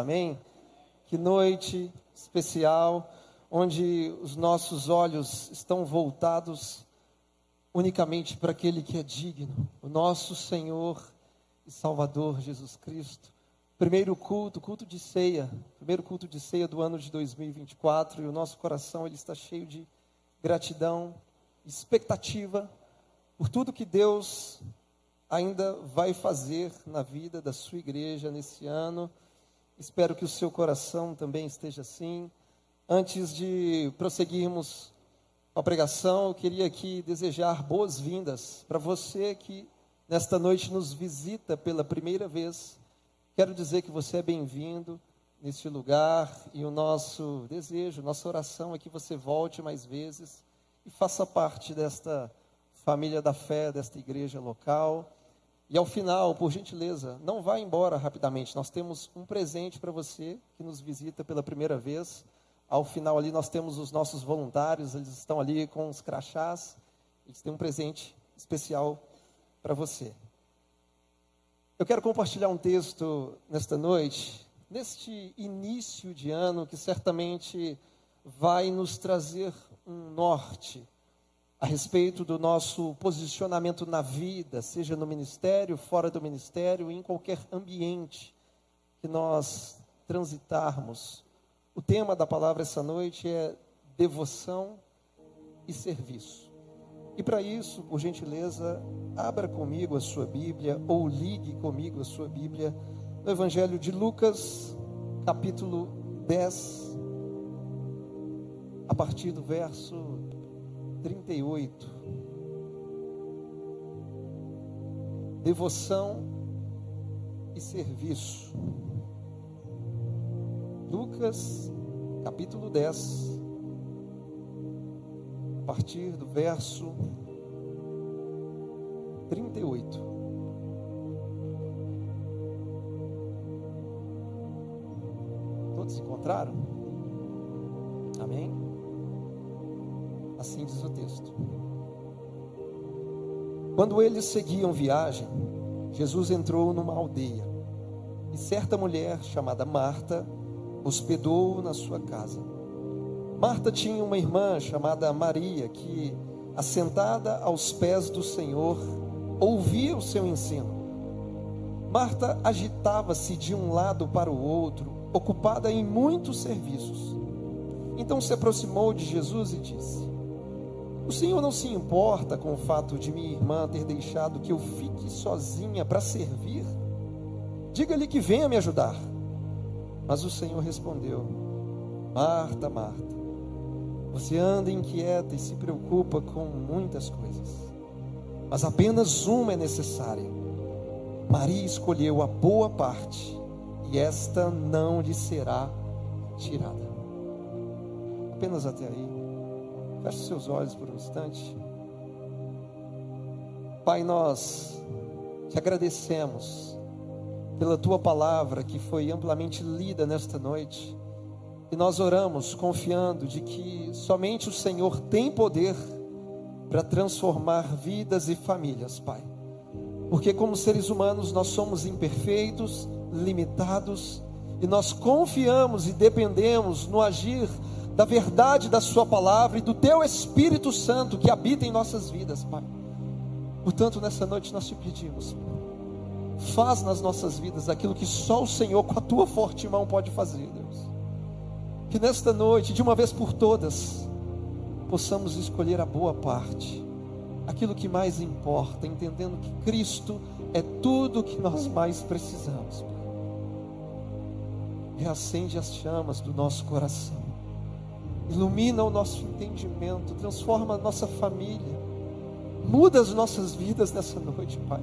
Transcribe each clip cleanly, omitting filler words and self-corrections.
Amém? Que noite especial, onde os nossos olhos estão voltados unicamente para aquele que é digno, o nosso Senhor e Salvador Jesus Cristo. Primeiro culto de ceia, primeiro culto de ceia do ano de 2024, e o nosso coração ele está cheio de gratidão, expectativa por tudo que Deus ainda vai fazer na vida da sua igreja nesse ano. Espero que o seu coração também esteja assim. Antes de prosseguirmos com a pregação, eu queria aqui desejar boas-vindas para você que nesta noite nos visita pela primeira vez. Quero dizer que você é bem-vindo neste lugar e o nosso desejo, nossa oração é que você volte mais vezes e faça parte desta família da fé, desta igreja local. E ao final, por gentileza, não vá embora rapidamente. Nós temos um presente para você que nos visita pela primeira vez. Ao final ali nós temos os nossos voluntários, eles estão ali com os crachás. Eles têm um presente especial para você. Eu quero compartilhar um texto nesta noite, neste início de ano, que certamente vai nos trazer um norte a respeito do nosso posicionamento na vida, seja no ministério, fora do ministério, em qualquer ambiente que nós transitarmos. O tema da palavra essa noite é devoção e serviço. E para isso, por gentileza, abra comigo a sua Bíblia, ou ligue comigo a sua Bíblia, no Evangelho de Lucas, capítulo 10, a partir do verso 38. Devoção e serviço. Lucas, capítulo 10, a partir do verso 38. Todos se encontraram? Amém? Assim diz o texto. Quando eles seguiam viagem, Jesus entrou numa aldeia, e certa mulher chamada Marta hospedou-o na sua casa. Marta tinha uma irmã chamada Maria, que, assentada aos pés do Senhor, ouvia o seu ensino. Marta agitava-se de um lado para o outro, ocupada em muitos serviços. Então se aproximou de Jesus e disse: o Senhor não se importa com o fato de minha irmã ter deixado que eu fique sozinha para servir? Diga-lhe que venha me ajudar. Mas o Senhor respondeu: Marta, Marta, você anda inquieta e se preocupa com muitas coisas, mas apenas uma é necessária. Maria escolheu a boa parte, e esta não lhe será tirada. Apenas até aí. Feche seus olhos por um instante. Pai, nós te agradecemos pela tua palavra que foi amplamente lida nesta noite. E nós oramos confiando de que somente o Senhor tem poder para transformar vidas e famílias, Pai. Porque como seres humanos nós somos imperfeitos, limitados, e nós confiamos e dependemos no agir da verdade da sua palavra e do teu Espírito Santo que habita em nossas vidas, Pai. Portanto, nessa noite nós te pedimos, faz nas nossas vidas aquilo que só o Senhor com a tua forte mão pode fazer, Deus. Que nesta noite, de uma vez por todas, possamos escolher a boa parte, aquilo que mais importa, entendendo que Cristo é tudo o que nós mais precisamos, Pai. Reacende as chamas do nosso coração, ilumina o nosso entendimento, transforma a nossa família, muda as nossas vidas nessa noite, Pai.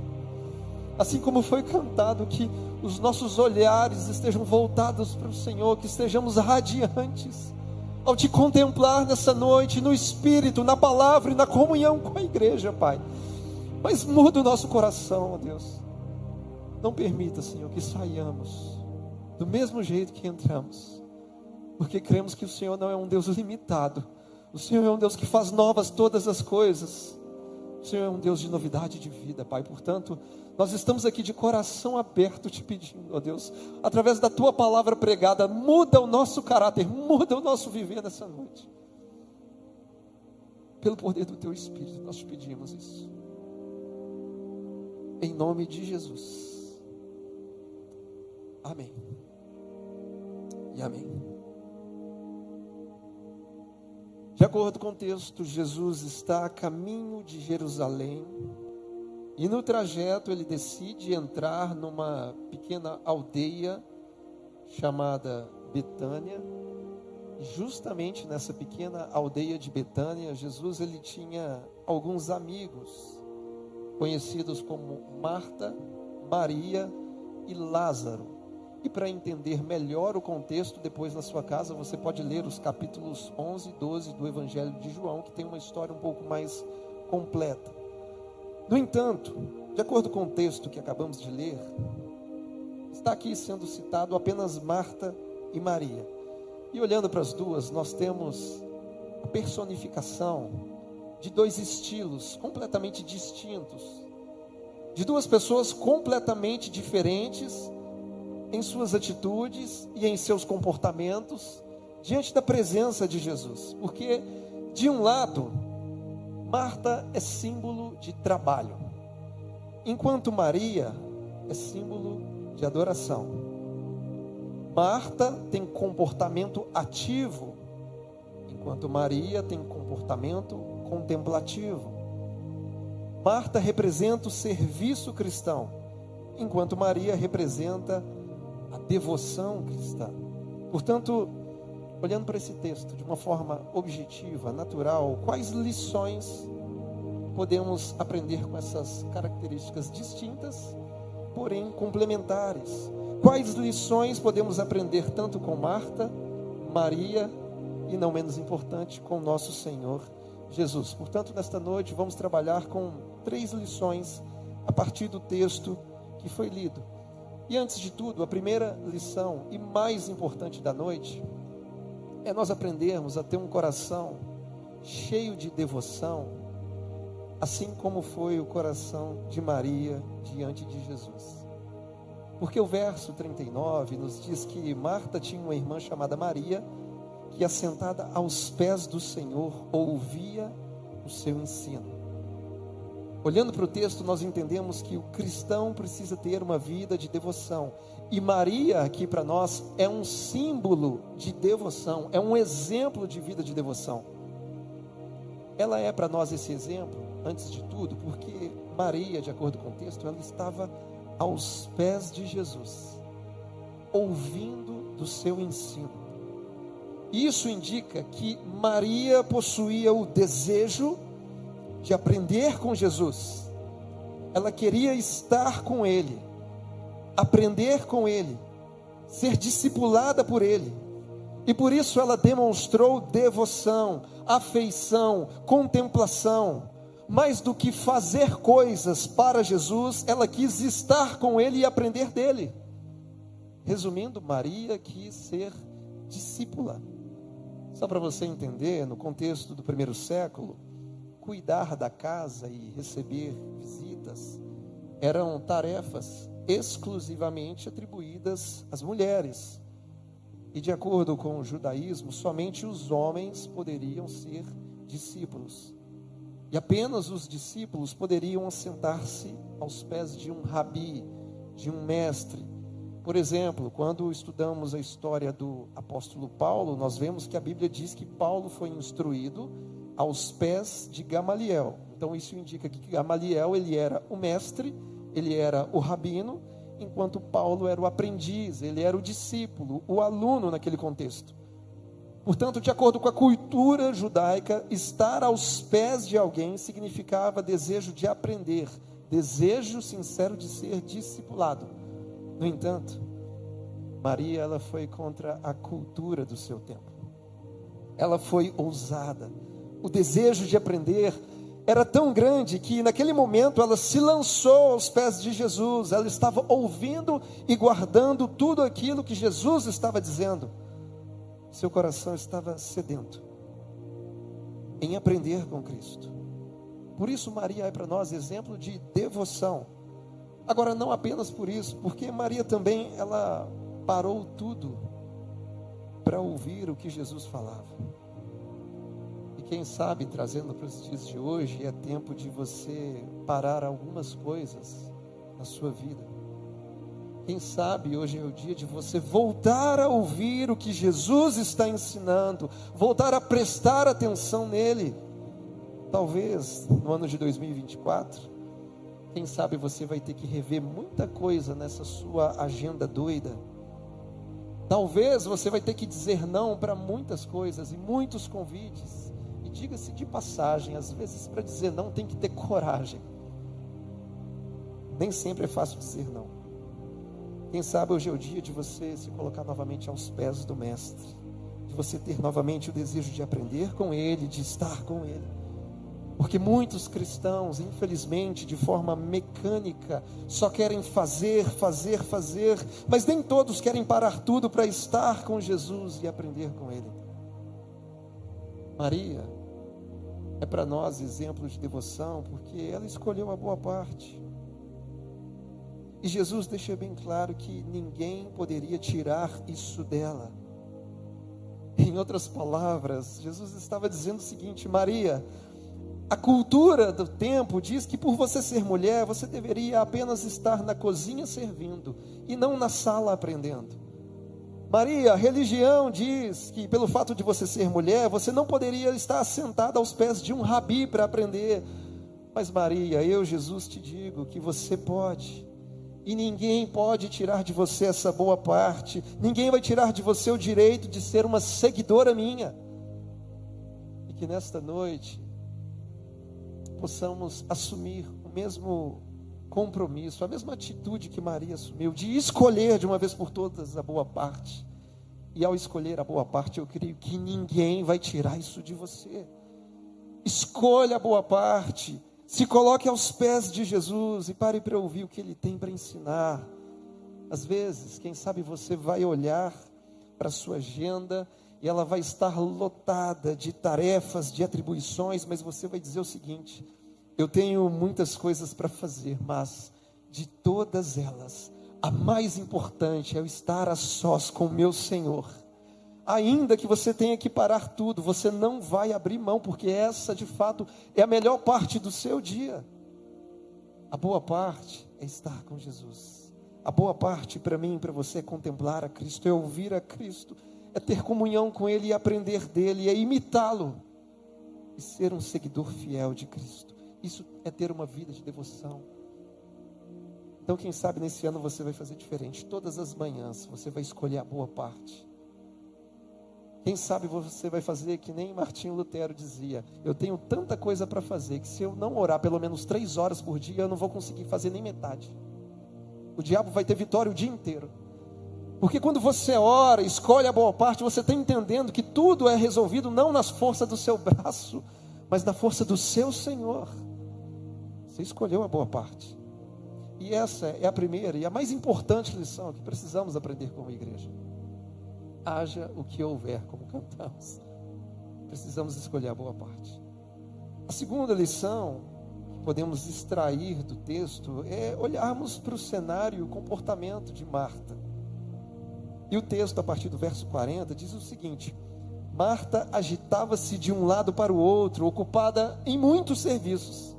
Assim como foi cantado, que os nossos olhares estejam voltados para o Senhor, que estejamos radiantes ao te contemplar nessa noite, no Espírito, na palavra e na comunhão com a igreja, Pai. Mas muda o nosso coração, ó Deus. Não permita, Senhor, que saiamos do mesmo jeito que entramos, porque cremos que o Senhor não é um Deus limitado. O Senhor é um Deus que faz novas todas as coisas. O O Senhor é um Deus de novidade de vida, Pai. Portanto, nós estamos aqui de coração aberto te pedindo, ó Deus, através da Tua palavra pregada, muda o nosso caráter, muda o nosso viver nessa noite. Pelo poder do Teu Espírito, nós te pedimos isso. Em nome de Jesus. Amém. E amém. De acordo com o texto, Jesus está a caminho de Jerusalém e no trajeto ele decide entrar numa pequena aldeia chamada Betânia. E justamente nessa pequena aldeia de Betânia, Jesus ele tinha alguns amigos conhecidos como Marta, Maria e Lázaro. E para entender melhor o contexto, depois na sua casa, você pode ler os capítulos 11 e 12 do Evangelho de João, que tem uma história um pouco mais completa. No entanto, de acordo com o texto que acabamos de ler, está aqui sendo citado apenas Marta e Maria. E olhando para as duas, nós temos a personificação de dois estilos completamente distintos, de duas pessoas completamente diferentes em suas atitudes e em seus comportamentos diante da presença de Jesus. Porque, de um lado, Marta é símbolo de trabalho, enquanto Maria é símbolo de adoração. Marta tem comportamento ativo, enquanto Maria tem comportamento contemplativo. Marta representa o serviço cristão, enquanto Maria representa a devoção cristã. Portanto, olhando para esse texto de uma forma objetiva, natural, quais lições podemos aprender com essas características distintas, porém complementares? Quais lições podemos aprender tanto com Marta, Maria e, não menos importante, com nosso Senhor Jesus? Portanto, nesta noite vamos trabalhar com 3 lições a partir do texto que foi lido. E antes de tudo, a primeira lição e mais importante da noite é nós aprendermos a ter um coração cheio de devoção, assim como foi o coração de Maria diante de Jesus. Porque o verso 39 nos diz que Marta tinha uma irmã chamada Maria, que assentada aos pés do Senhor ouvia o seu ensino. Olhando para o texto, nós entendemos que o cristão precisa ter uma vida de devoção. E Maria, aqui para nós, é um símbolo de devoção, é um exemplo de vida de devoção. Ela é para nós esse exemplo, antes de tudo, porque Maria, de acordo com o texto, ela estava aos pés de Jesus, ouvindo do seu ensino. Isso indica que Maria possuía o desejo de aprender com Jesus. Ela queria estar com Ele, aprender com Ele, ser discipulada por Ele. E por isso ela demonstrou devoção, afeição, contemplação. Mais do que fazer coisas para Jesus, ela quis estar com Ele e aprender dele. Resumindo, Maria quis ser discípula. Só para você entender, no contexto do primeiro século, cuidar da casa e receber visitas eram tarefas exclusivamente atribuídas às mulheres. E de acordo com o judaísmo, somente os homens poderiam ser discípulos. E apenas os discípulos poderiam assentar-se aos pés de um rabi, de um mestre. Por exemplo, quando estudamos a história do apóstolo Paulo, nós vemos que a Bíblia diz que Paulo foi instruído aos pés de Gamaliel. Então isso indica que Gamaliel, ele era o mestre, ele era o rabino, enquanto Paulo era o aprendiz, ele era o discípulo, o aluno naquele contexto. Portanto, de acordo com a cultura judaica, estar aos pés de alguém significava desejo de aprender, desejo sincero de ser discipulado. No entanto, Maria, ela foi contra a cultura do seu tempo. Ela foi ousada. O desejo de aprender era tão grande que naquele momento ela se lançou aos pés de Jesus. Ela estava ouvindo e guardando tudo aquilo que Jesus estava dizendo. Seu coração estava sedento em aprender com Cristo. Por isso Maria é para nós exemplo de devoção. Agora, não apenas por isso, porque Maria também, ela parou tudo para ouvir o que Jesus falava. E quem sabe, trazendo para os dias de hoje, é tempo de você parar algumas coisas na sua vida. Quem sabe hoje é o dia de você voltar a ouvir o que Jesus está ensinando, voltar a prestar atenção nele. Talvez no ano de 2024, quem sabe você vai ter que rever muita coisa nessa sua agenda doida. Talvez você vai ter que dizer não para muitas coisas e muitos convites. E diga-se de passagem, às vezes para dizer não tem que ter coragem. Nem sempre é fácil dizer não. Quem sabe hoje é o dia de você se colocar novamente aos pés do Mestre, de você ter novamente o desejo de aprender com Ele, de estar com Ele. Porque muitos cristãos, infelizmente, de forma mecânica, só querem fazer, mas nem todos querem parar tudo para estar com Jesus e aprender com Ele. Maria é para nós exemplo de devoção, porque ela escolheu a boa parte. E Jesus deixa bem claro que ninguém poderia tirar isso dela. Em outras palavras, Jesus estava dizendo o seguinte: Maria, a cultura do tempo diz que por você ser mulher, você deveria apenas estar na cozinha servindo e não na sala aprendendo. Maria, a religião diz que pelo fato de você ser mulher, você não poderia estar sentada aos pés de um rabi para aprender. Mas Maria, eu, Jesus, te digo que você pode. E ninguém pode tirar de você essa boa parte. Ninguém vai tirar de você o direito de ser uma seguidora minha. E que nesta noite possamos assumir o mesmo compromisso, a mesma atitude que Maria assumiu, de escolher de uma vez por todas a boa parte. E ao escolher a boa parte, eu creio que ninguém vai tirar isso de você. Escolha a boa parte. Se coloque aos pés de Jesus e pare para ouvir o que Ele tem para ensinar. Às vezes, quem sabe você vai olhar para a sua agenda e ela vai estar lotada de tarefas, de atribuições, mas você vai dizer o seguinte: eu tenho muitas coisas para fazer, mas de todas elas, a mais importante é eu estar a sós com o meu Senhor. Ainda que você tenha que parar tudo, você não vai abrir mão, porque essa de fato é a melhor parte do seu dia. A boa parte é estar com Jesus. A boa parte para mim e para você é contemplar a Cristo, é ouvir a Cristo, é ter comunhão com Ele e aprender dEle, é imitá-lo e ser um seguidor fiel de Cristo. Isso é ter uma vida de devoção. Então quem sabe nesse ano você vai fazer diferente. Todas as manhãs você vai escolher a boa parte. Quem sabe você vai fazer que nem Martinho Lutero dizia: eu tenho tanta coisa para fazer, que se eu não orar pelo menos 3 horas por dia, eu não vou conseguir fazer nem metade. O diabo vai ter vitória o dia inteiro. Porque quando você ora, escolhe a boa parte, você está entendendo que tudo é resolvido não nas forças do seu braço, mas na força do seu Senhor. Você escolheu a boa parte. E essa é a primeira e a mais importante lição que precisamos aprender como igreja. Haja o que houver, como cantamos. Precisamos escolher a boa parte. A segunda lição que podemos extrair do texto é olharmos para o cenário e o comportamento de Marta. E o texto, a partir do verso 40, diz o seguinte: Marta agitava-se de um lado para o outro, ocupada em muitos serviços.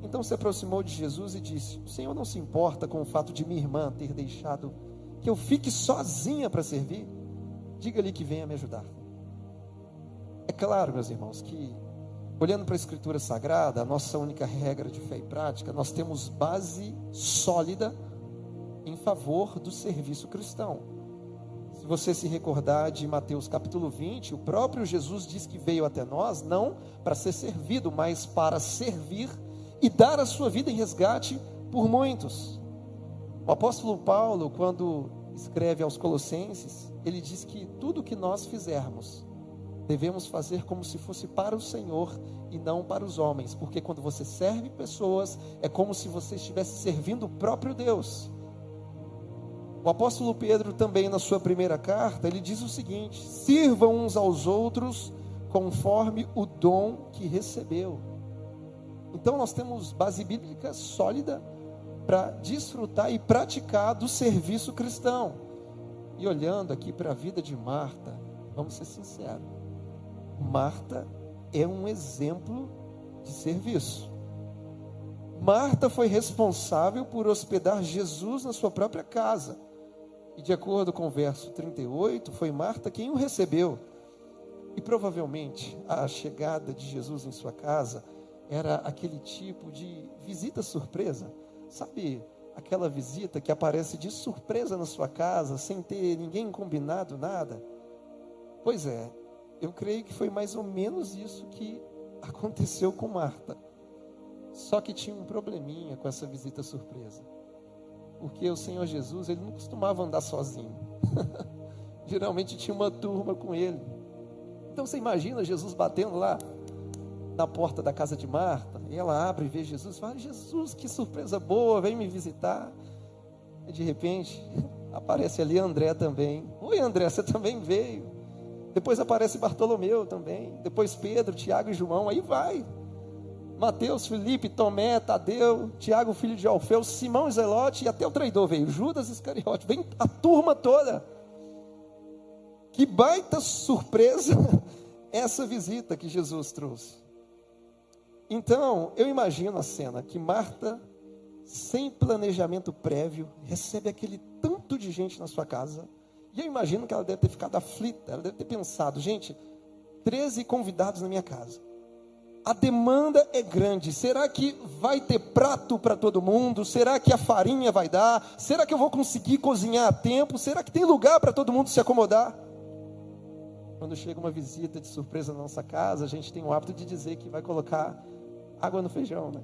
Então se aproximou de Jesus e disse: o Senhor não se importa com o fato de minha irmã ter deixado que eu fique sozinha para servir? Diga-lhe que venha me ajudar. É claro, meus irmãos, que olhando para a Escritura Sagrada, a nossa única regra de fé e prática, nós temos base sólida em favor do serviço cristão. Se você se recordar de Mateus capítulo 20, o próprio Jesus diz que veio até nós não para ser servido, mas para servir e dar a sua vida em resgate por muitos. O apóstolo Paulo, quando escreve aos Colossenses, ele diz que tudo que nós fizermos, devemos fazer como se fosse para o Senhor e não para os homens, porque quando você serve pessoas, é como se você estivesse servindo o próprio Deus. O apóstolo Pedro também, na sua primeira carta, ele diz o seguinte: sirvam uns aos outros conforme o dom que recebeu. Então nós temos base bíblica sólida para desfrutar e praticar do serviço cristão. E olhando aqui para a vida de Marta, vamos ser sinceros, Marta é um exemplo de serviço. Marta foi responsável por hospedar Jesus na sua própria casa. E de acordo com o verso 38, foi Marta quem o recebeu. E provavelmente a chegada de Jesus em sua casa era aquele tipo de visita surpresa. Sabe, aquela visita que aparece de surpresa na sua casa, sem ter ninguém combinado nada? Pois é, eu creio que foi mais ou menos isso que aconteceu com Marta. Só que tinha um probleminha com essa visita surpresa. Porque o Senhor Jesus, ele não costumava andar sozinho. Geralmente tinha uma turma com ele. Então você imagina Jesus batendo lá na porta da casa de Marta, e ela abre e vê Jesus, fala: Jesus, que surpresa boa, vem me visitar. E de repente, aparece ali André também. Oi André, você também veio. Depois aparece Bartolomeu também, depois Pedro, Tiago e João, aí vai. Mateus, Felipe, Tomé, Tadeu, Tiago, filho de Alfeu, Simão e Zelote, e até o traidor veio, Judas Iscariote, vem a turma toda. Que baita surpresa essa visita que Jesus trouxe. Então, eu imagino a cena que Marta, sem planejamento prévio, recebe aquele tanto de gente na sua casa, e eu imagino que ela deve ter ficado aflita, ela deve ter pensado: gente, 13 convidados na minha casa, a demanda é grande, será que vai ter prato para todo mundo? Será que a farinha vai dar? Será que eu vou conseguir cozinhar a tempo? Será que tem lugar para todo mundo se acomodar? Quando chega uma visita de surpresa na nossa casa, a gente tem o hábito de dizer que vai colocar água no feijão, né?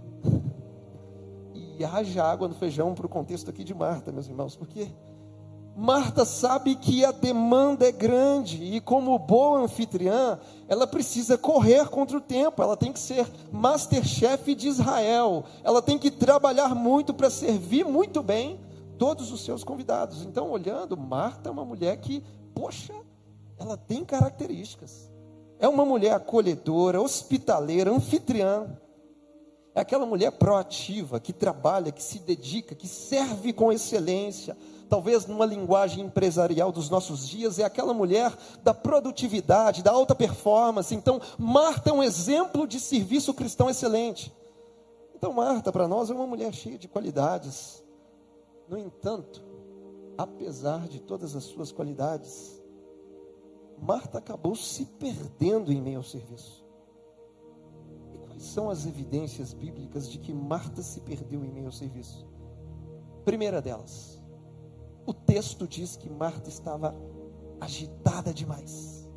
E haja água no feijão para o contexto aqui de Marta, meus irmãos, porque Marta sabe que a demanda é grande, e como boa anfitriã, ela precisa correr contra o tempo, ela tem que ser Masterchef de Israel, ela tem que trabalhar muito para servir muito bem todos os seus convidados. Então, olhando, Marta é uma mulher que, poxa, ela tem características, é uma mulher acolhedora, hospitaleira, anfitriã, é aquela mulher proativa, que trabalha, que se dedica, que serve com excelência. Talvez numa linguagem empresarial dos nossos dias, é aquela mulher da produtividade, da alta performance. Então, Marta é um exemplo de serviço cristão excelente. Então, Marta, para nós, é uma mulher cheia de qualidades. No entanto, apesar de todas as suas qualidades, Marta acabou se perdendo em meio ao serviço. E quais são as evidências bíblicas de que Marta se perdeu em meio ao serviço? Primeira delas, o texto diz que Marta estava agitada demais.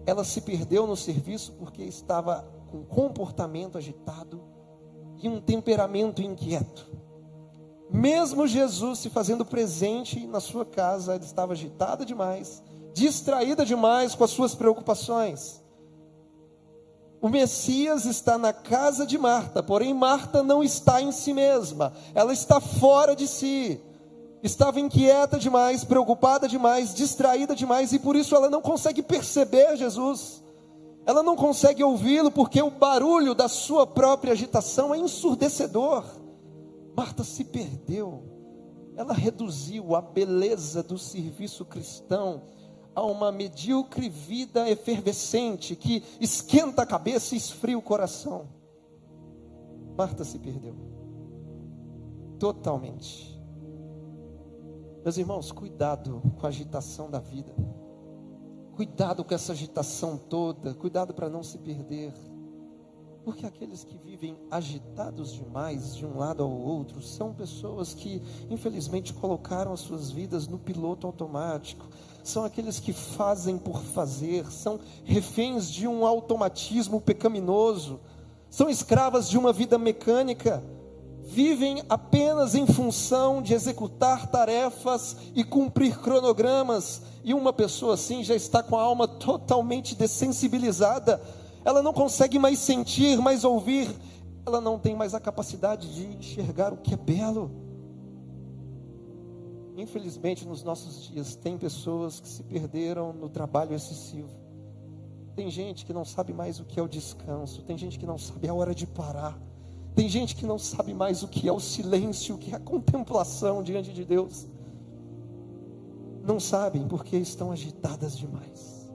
Ela se perdeu no serviço porque estava com um comportamento agitado e um temperamento inquieto. Mesmo Jesus se fazendo presente na sua casa, ela estava agitada demais, distraída demais com as suas preocupações. O Messias está na casa de Marta, porém Marta não está em si mesma, ela está fora de si. Estava inquieta demais, preocupada demais, distraída demais, e por isso ela não consegue perceber Jesus, ela não consegue ouvi-lo, porque o barulho da sua própria agitação é ensurdecedor. Marta se perdeu, ela reduziu a beleza do serviço cristão a uma medíocre vida efervescente, que esquenta a cabeça e esfria o coração. Marta se perdeu, totalmente. Meus irmãos, cuidado com a agitação da vida, cuidado com essa agitação toda, cuidado para não se perder, porque aqueles que vivem agitados demais de um lado ao outro, são pessoas que infelizmente colocaram as suas vidas no piloto automático, são aqueles que fazem por fazer, são reféns de um automatismo pecaminoso, são escravas de uma vida mecânica, vivem apenas em função de executar tarefas e cumprir cronogramas, e uma pessoa assim já está com a alma totalmente dessensibilizada, ela não consegue mais sentir, mais ouvir, ela não tem mais a capacidade de enxergar o que é belo. Infelizmente nos nossos dias tem pessoas que se perderam no trabalho excessivo, Tem gente que não sabe mais o que é o descanso. Tem gente que não sabe a hora de parar. Tem gente que não sabe mais o que é o silêncio, o que é a contemplação diante de Deus. Não sabem porque estão agitadas demais,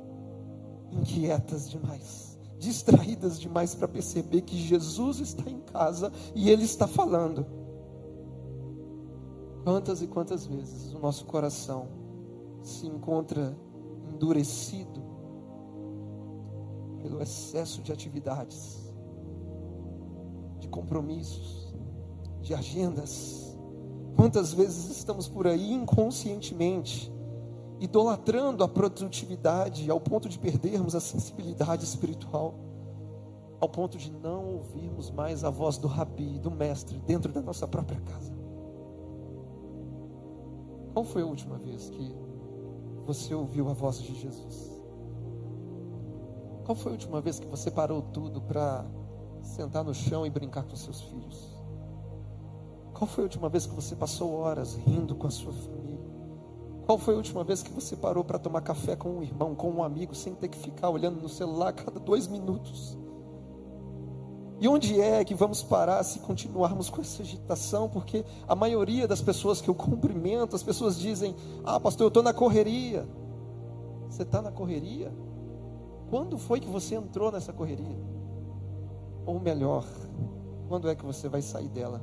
inquietas demais, distraídas demais para perceber que Jesus está em casa e Ele está falando. Quantas e quantas vezes o nosso coração se encontra endurecido pelo excesso de atividades, de compromissos, de agendas. Quantas vezes estamos por aí inconscientemente idolatrando a produtividade ao ponto de perdermos a sensibilidade espiritual, ao ponto de não ouvirmos mais a voz do Rabi, do Mestre, dentro da nossa própria casa. Qual foi a última vez que você ouviu a voz de Jesus? Qual foi a última vez que você parou tudo para sentar no chão e brincar com seus filhos? Qual foi a última vez que você passou horas rindo com a sua família? Qual foi a última vez que você parou para tomar café com um irmão, com um amigo, sem ter que ficar olhando no celular a cada 2 minutos? E onde é que vamos parar se continuarmos com essa agitação? Porque a maioria das pessoas que eu cumprimento, as pessoas dizem: ah, pastor, eu estou na correria. Você está na correria? Quando foi que você entrou nessa correria? Ou melhor, quando é que você vai sair dela?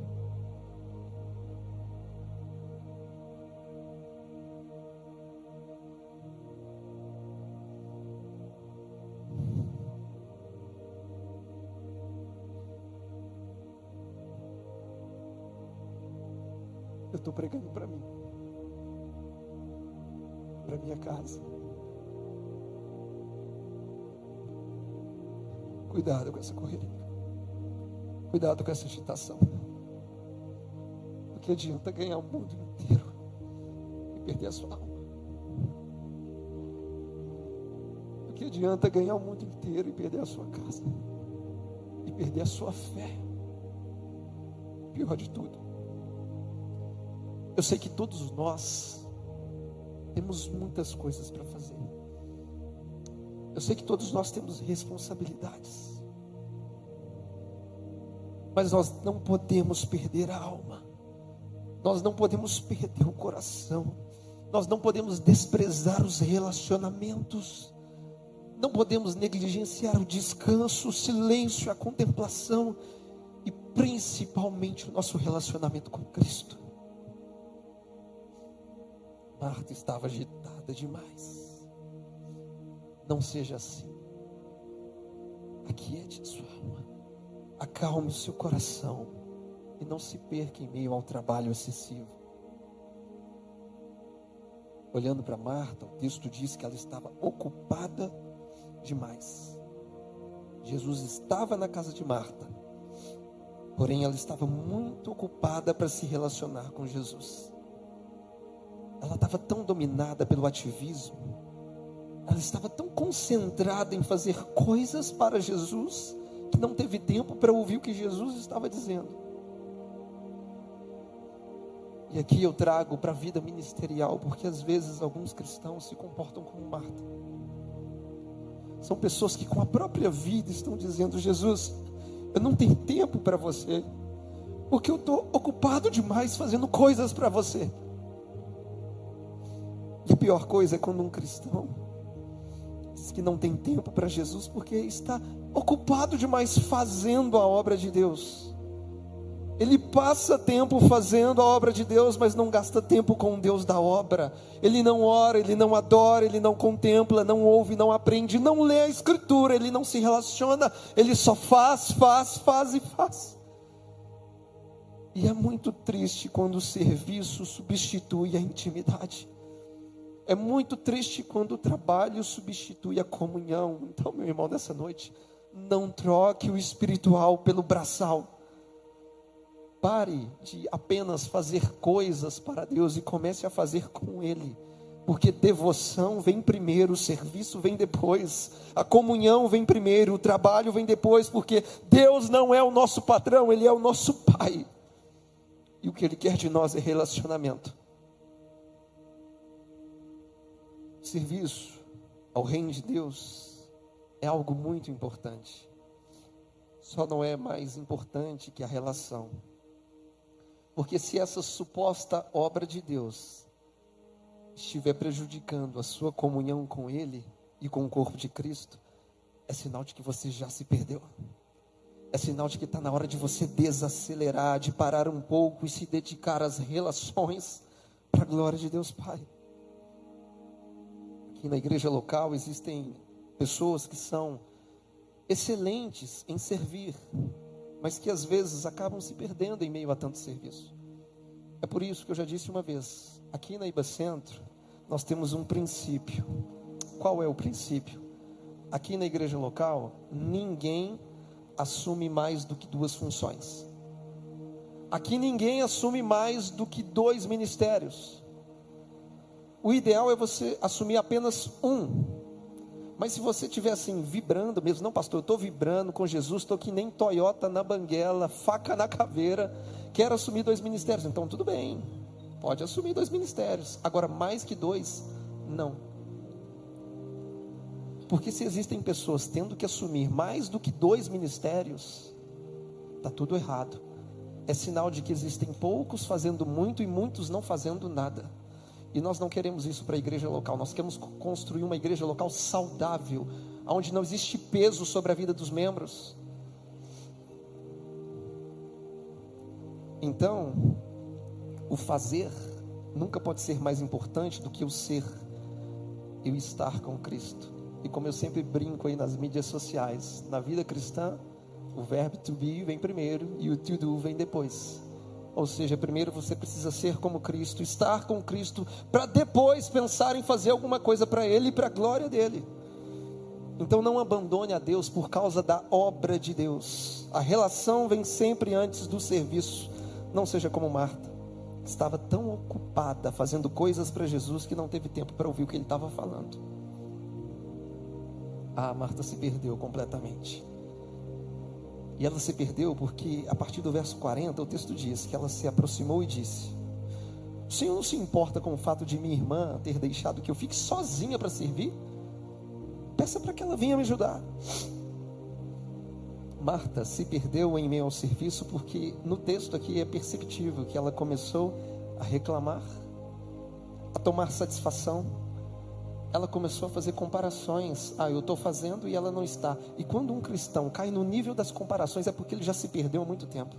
Eu estou pregando para mim, para minha casa. Cuidado com essa correria. Cuidado com essa agitação. Porque adianta ganhar o mundo inteiro e perder a sua alma. Porque adianta ganhar o mundo inteiro e perder a sua casa. E perder a sua fé. Pior de tudo, eu sei que todos nós temos muitas coisas para fazer. Eu sei que todos nós temos responsabilidades. Mas nós não podemos perder a alma. Nós não podemos perder o coração. Nós não podemos desprezar os relacionamentos. Não podemos negligenciar o descanso, o silêncio, a contemplação. E principalmente o nosso relacionamento com Cristo. Marta estava agitada demais. Não seja assim. Aquiete a sua alma. Acalme o seu coração. E não se perca em meio ao trabalho excessivo. Olhando para Marta, o texto diz que ela estava ocupada demais. Jesus estava na casa de Marta. Porém, ela estava muito ocupada para se relacionar com Jesus. Ela estava tão dominada pelo ativismo. Ela estava tão concentrada em fazer coisas para Jesus, que não teve tempo para ouvir o que Jesus estava dizendo. E aqui eu trago para a vida ministerial, porque às vezes alguns cristãos se comportam como Marta. São pessoas que com a própria vida estão dizendo: Jesus, eu não tenho tempo para você, porque eu estou ocupado demais fazendo coisas para você. E a pior coisa é quando um cristão diz que não tem tempo para Jesus, porque está ocupado demais fazendo a obra de Deus. Ele passa tempo fazendo a obra de Deus, mas não gasta tempo com o Deus da obra. Ele não ora, ele não adora, ele não contempla, não ouve, não aprende, não lê a Escritura, ele não se relaciona, ele só faz. E é muito triste quando o serviço substitui a intimidade. É muito triste quando o trabalho substitui a comunhão. Então, meu irmão, nessa noite, não troque o espiritual pelo braçal. Pare de apenas fazer coisas para Deus e comece a fazer com Ele. Porque devoção vem primeiro, o serviço vem depois, a comunhão vem primeiro, o trabalho vem depois, porque Deus não é o nosso patrão, Ele é o nosso Pai. E o que Ele quer de nós é relacionamento. Serviço ao reino de Deus é algo muito importante. Só não é mais importante que a relação. Porque se essa suposta obra de Deus estiver prejudicando a sua comunhão com Ele e com o corpo de Cristo, é sinal de que você já se perdeu. É sinal de que está na hora de você desacelerar, de parar um pouco e se dedicar às relações para a glória de Deus Pai. Aqui na igreja local existem pessoas que são excelentes em servir, mas que às vezes acabam se perdendo em meio a tanto serviço. É por isso que eu já disse uma vez, aqui na Iba Centro, nós temos um princípio. Qual é o princípio? Aqui na igreja local, ninguém assume mais do que 2 funções. Aqui ninguém assume mais do que 2 ministérios. O ideal é você assumir apenas um. Mas se você estiver assim, vibrando mesmo, não pastor, eu estou vibrando com Jesus, estou que nem Toyota na banguela, faca na caveira, quero assumir 2 ministérios, então tudo bem, pode assumir 2 ministérios, agora mais que 2, não. Porque se existem pessoas tendo que assumir mais do que 2 ministérios, está tudo errado. É sinal de que existem poucos fazendo muito e muitos não fazendo nada. E nós não queremos isso para a igreja local. Nós queremos construir uma igreja local saudável, onde não existe peso sobre a vida dos membros. Então, o fazer nunca pode ser mais importante do que o ser e o estar com Cristo. E como eu sempre brinco aí nas mídias sociais, na vida cristã, o verbo to be vem primeiro e o to do vem depois. Ou seja, primeiro você precisa ser como Cristo, estar com Cristo, para depois pensar em fazer alguma coisa para Ele e para a glória dEle. Então não abandone a Deus por causa da obra de Deus. A relação vem sempre antes do serviço. Não seja como Marta, que estava tão ocupada fazendo coisas para Jesus que não teve tempo para ouvir o que Ele estava falando. Marta se perdeu completamente. E ela se perdeu porque a partir do verso 40 o texto diz que ela se aproximou e disse: o Senhor não se importa com o fato de minha irmã ter deixado que eu fique sozinha para servir? Peça para que ela venha me ajudar. Marta se perdeu em meio ao serviço porque no texto aqui é perceptível que ela começou a reclamar, a tomar satisfação. Ela começou a fazer comparações. Eu estou fazendo e ela não está. E quando um cristão cai no nível das comparações, é porque ele já se perdeu há muito tempo.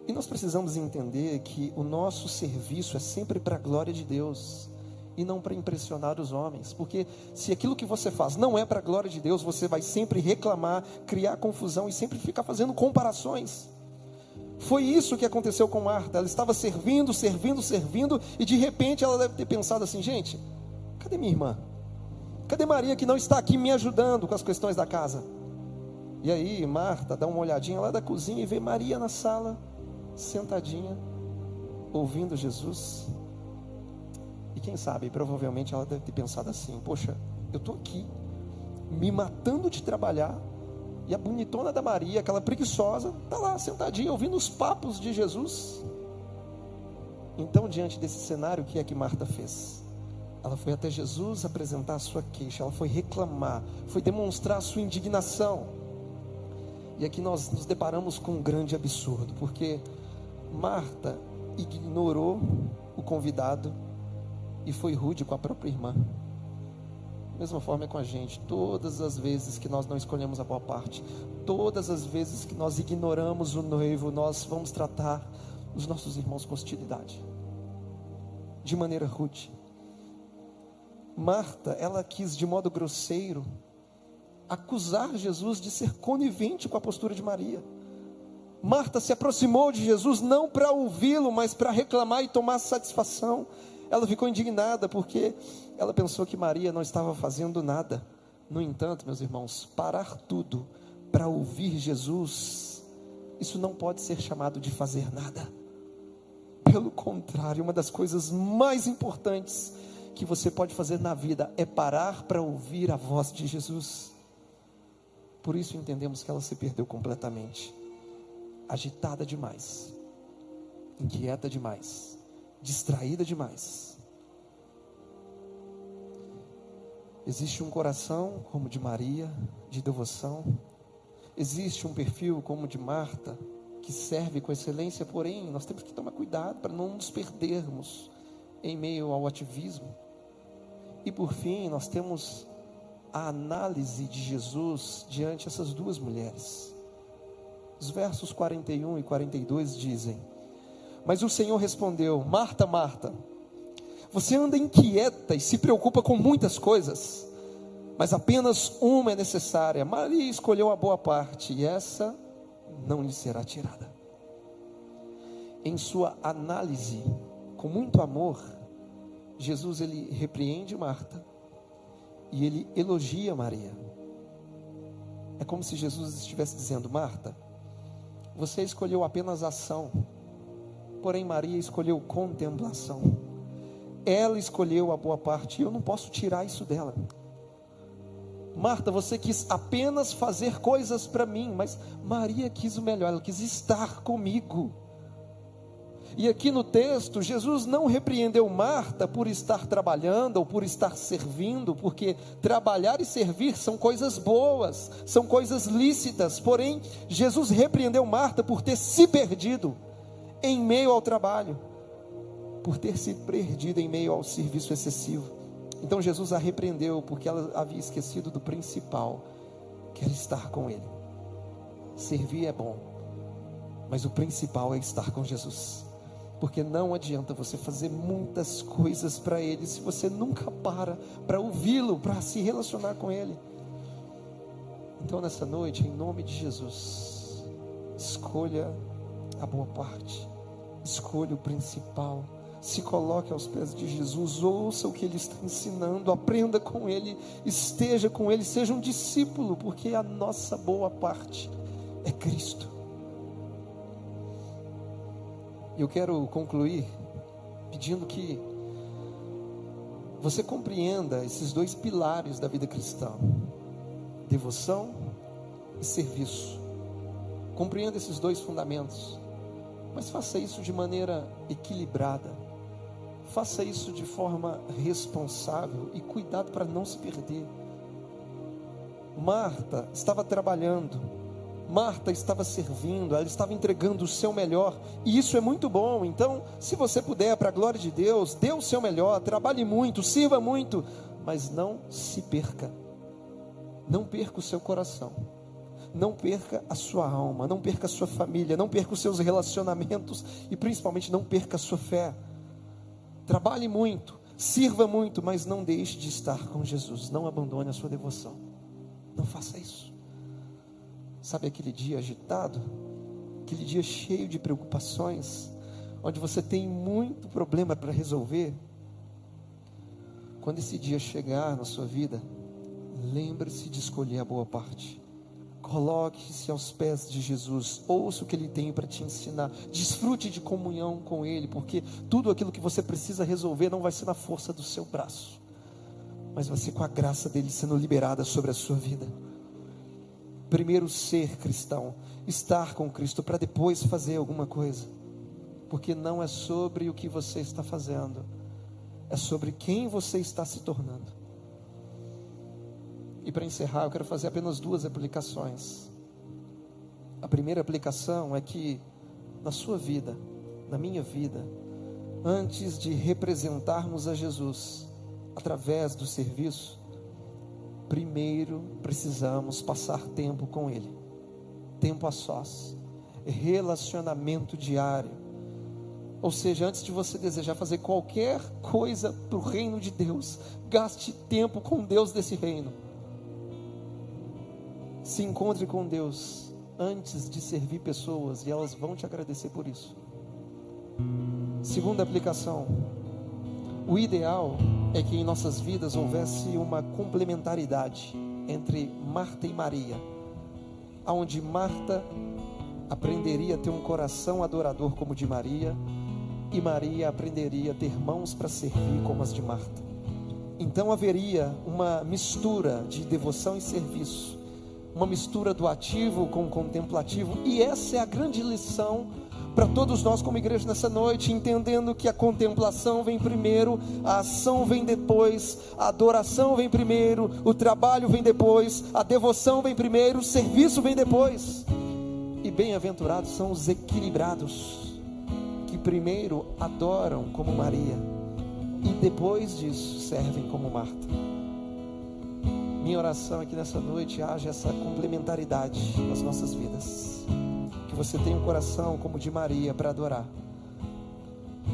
E nós precisamos entender que o nosso serviço é sempre para a glória de Deus e não para impressionar os homens. Porque se aquilo que você faz não é para a glória de Deus, você vai sempre reclamar, criar confusão e sempre ficar fazendo comparações. Foi isso que aconteceu com Marta. Ela estava servindo, e de repente ela deve ter pensado assim: gente, cadê minha irmã? Cadê Maria que não está aqui me ajudando com as questões da casa? E aí Marta dá uma olhadinha lá da cozinha e vê Maria na sala, sentadinha, ouvindo Jesus. E quem sabe, provavelmente ela deve ter pensado assim: poxa, eu estou aqui, me matando de trabalhar, e a bonitona da Maria, aquela preguiçosa, está lá sentadinha, ouvindo os papos de Jesus. Então, diante desse cenário, o que é que Marta fez? Ela foi até Jesus apresentar a sua queixa, ela foi reclamar, foi demonstrar a sua indignação. E aqui nós nos deparamos com um grande absurdo, porque Marta ignorou o convidado e foi rude com a própria irmã. Da mesma forma é com a gente. Todas as vezes que nós não escolhemos a boa parte, todas as vezes que nós ignoramos o noivo, nós vamos tratar os nossos irmãos com hostilidade, de maneira rude. Marta, ela quis de modo grosseiro acusar Jesus de ser conivente com a postura de Maria. Marta se aproximou de Jesus não para ouvi-lo, mas para reclamar e tomar satisfação. Ela ficou indignada porque ela pensou que Maria não estava fazendo nada. No entanto, meus irmãos, parar tudo para ouvir Jesus, isso não pode ser chamado de fazer nada. Pelo contrário, uma das coisas mais importantes que você pode fazer na vida é parar para ouvir a voz de Jesus. Por isso entendemos que ela se perdeu completamente, agitada demais, inquieta demais, distraída demais. Existe um coração como o de Maria, de devoção. Existe um perfil como o de Marta, que serve com excelência, porém, nós temos que tomar cuidado para não nos perdermos em meio ao ativismo. E por fim, nós temos a análise de Jesus diante dessas duas mulheres. Os versos 41 e 42 dizem: mas o Senhor respondeu: Marta, Marta, você anda inquieta e se preocupa com muitas coisas, mas apenas uma é necessária. Maria escolheu a boa parte, e essa não lhe será tirada. Em sua análise, com muito amor, Jesus, ele repreende Marta e ele elogia Maria. É como se Jesus estivesse dizendo: Marta, você escolheu apenas ação, porém Maria escolheu contemplação. Ela escolheu a boa parte, e eu não posso tirar isso dela. Marta, você quis apenas fazer coisas para mim, mas Maria quis o melhor, ela quis estar comigo. E aqui no texto, Jesus não repreendeu Marta por estar trabalhando ou por estar servindo, porque trabalhar e servir são coisas boas, são coisas lícitas. Porém, Jesus repreendeu Marta por ter se perdido em meio ao trabalho, por ter se perdido em meio ao serviço excessivo. Então Jesus a repreendeu porque ela havia esquecido do principal, que era estar com Ele. Servir é bom, mas o principal é estar com Jesus. Porque não adianta você fazer muitas coisas para Ele, se você nunca para ouvi-lo, para se relacionar com Ele. Então nessa noite, em nome de Jesus, escolha a boa parte, escolha o principal, se coloque aos pés de Jesus, ouça o que Ele está ensinando, aprenda com Ele, esteja com Ele, seja um discípulo, porque a nossa boa parte é Cristo. Eu quero concluir pedindo que você compreenda esses dois pilares da vida cristã: devoção e serviço. Compreenda esses dois fundamentos, mas faça isso de maneira equilibrada, faça isso de forma responsável e cuidado para não se perder. Marta estava trabalhando, Marta estava servindo, ela estava entregando o seu melhor, e isso é muito bom. Então, se você puder, para a glória de Deus, dê o seu melhor, trabalhe muito, sirva muito, mas não se perca. Não perca o seu coração, não perca a sua alma, não perca a sua família, não perca os seus relacionamentos, e principalmente não perca a sua fé. Trabalhe muito, sirva muito, mas não deixe de estar com Jesus. Não abandone a sua devoção, não faça isso. Sabe aquele dia agitado, aquele dia cheio de preocupações, onde você tem muito problema para resolver? Quando esse dia chegar na sua vida, lembre-se de escolher a boa parte. Coloque-se aos pés de Jesus, ouça o que Ele tem para te ensinar, desfrute de comunhão com Ele, porque tudo aquilo que você precisa resolver não vai ser na força do seu braço, mas vai ser com a graça dEle sendo liberada sobre a sua vida. Primeiro ser cristão, estar com Cristo, para depois fazer alguma coisa, porque não é sobre o que você está fazendo, é sobre quem você está se tornando. E para encerrar, eu quero fazer apenas duas aplicações. A primeira aplicação é que na sua vida, na minha vida, antes de representarmos a Jesus através do serviço, primeiro precisamos passar tempo com Ele, tempo a sós, relacionamento diário. Ou seja, antes de você desejar fazer qualquer coisa para o reino de Deus, gaste tempo com Deus desse reino. Se encontre com Deus antes de servir pessoas, e elas vão te agradecer por isso. Segunda aplicação: o ideal é que em nossas vidas houvesse uma complementaridade entre Marta e Maria, onde Marta aprenderia a ter um coração adorador como o de Maria, e Maria aprenderia a ter mãos para servir como as de Marta. Então haveria uma mistura de devoção e serviço, uma mistura do ativo com o contemplativo, e essa é a grande lição para todos nós como igreja nessa noite, entendendo que a contemplação vem primeiro, a ação vem depois, a adoração vem primeiro, o trabalho vem depois, a devoção vem primeiro, o serviço vem depois. E bem-aventurados são os equilibrados, que primeiro adoram como Maria e depois disso servem como Marta. Minha oração é que nessa noite haja essa complementaridade nas nossas vidas, que você tenha um coração como o de Maria para adorar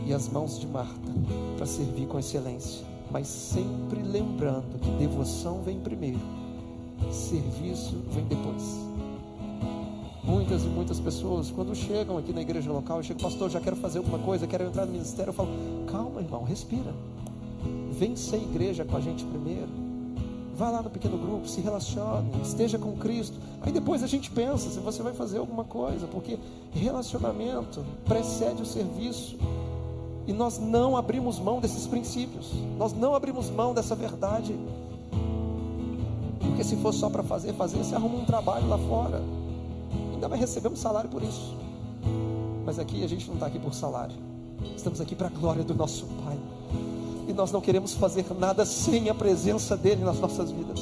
e as mãos de Marta para servir com excelência, mas sempre lembrando que devoção vem primeiro, serviço vem depois. Muitas e muitas pessoas, quando chegam aqui na igreja local, chegam: pastor, já quero fazer alguma coisa, quero entrar no ministério. Eu falo: calma, irmão, respira, vem ser igreja com a gente primeiro, vai lá no pequeno grupo, se relacione, esteja com Cristo, aí depois a gente pensa se você vai fazer alguma coisa, porque relacionamento precede o serviço, e nós não abrimos mão desses princípios, nós não abrimos mão dessa verdade, porque se for só para fazer, você arruma um trabalho lá fora, ainda vai receber um salário por isso, mas aqui a gente não está aqui por salário, estamos aqui para a glória do nosso Pai, e nós não queremos fazer nada sem a presença dEle nas nossas vidas,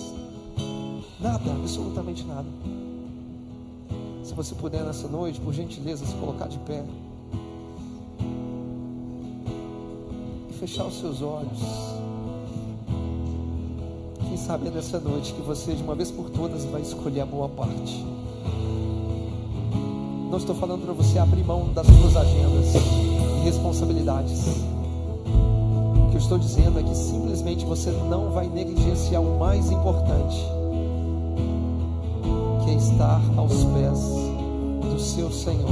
nada, absolutamente nada. Se você puder nessa noite, por gentileza, se colocar de pé e fechar os seus olhos. Quem sabe é nessa noite que você de uma vez por todas vai escolher a boa parte. Não estou falando para você abrir mão das suas agendas e responsabilidades. O que eu estou dizendo é que simplesmente você não vai negligenciar o mais importante, que é estar aos pés do seu Senhor,